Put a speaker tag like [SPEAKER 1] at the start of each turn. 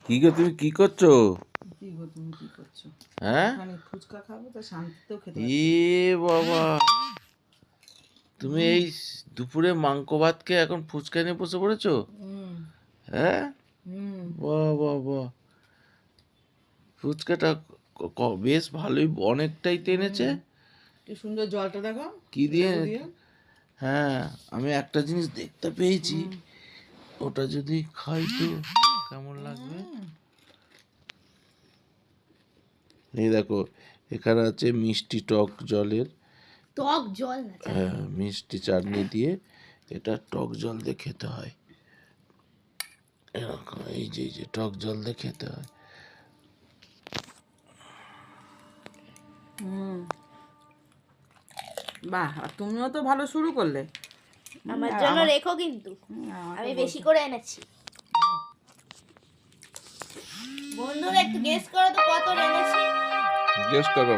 [SPEAKER 1] কি গো তুমি কি করছো?
[SPEAKER 2] কি গো তুমি কি করছো?
[SPEAKER 1] হ্যাঁ
[SPEAKER 2] মানে ফুচকা খাবো তো শান্তিতেও খেতে
[SPEAKER 1] এ বাবা, তুমি এই দুপুরে মাংস ভাত খেয়ে এখন ফুচকা নিয়ে বসে পড়েছো?
[SPEAKER 2] হুম
[SPEAKER 1] হ্যাঁ,
[SPEAKER 2] হুম
[SPEAKER 1] বাহ বাহ বাহ, ফুচকাটা বেশ ভালোই, অনেকটাই টেনেছে।
[SPEAKER 2] কি সুন্দর জলটা দেখো,
[SPEAKER 1] কি দিয়ে?
[SPEAKER 2] লেবু দিয়ে।
[SPEAKER 1] হ্যাঁ, আমি একটা জিনিস দেখতে পেয়েছি, ওটা যদি খাই তো কেমন লাগবে। এই দেখো, এখানে আছে মিষ্টি টক জলের,
[SPEAKER 3] টক জল না
[SPEAKER 1] হ্যাঁ মিষ্টি চাটনি দিয়ে এটা টক জল দিয়ে খেতে হয়। এরকম এই যে টক জল দিয়ে খেতে হয়।
[SPEAKER 2] বাহ, আর তুমিও তো ভালো শুরু করলে।
[SPEAKER 3] আমার জন্য রেখো কিন্তু, আমি বেশি করে এনেছি। বন্ধুরা একটু গেস করো তো কত এনেছি।
[SPEAKER 1] গেস করো।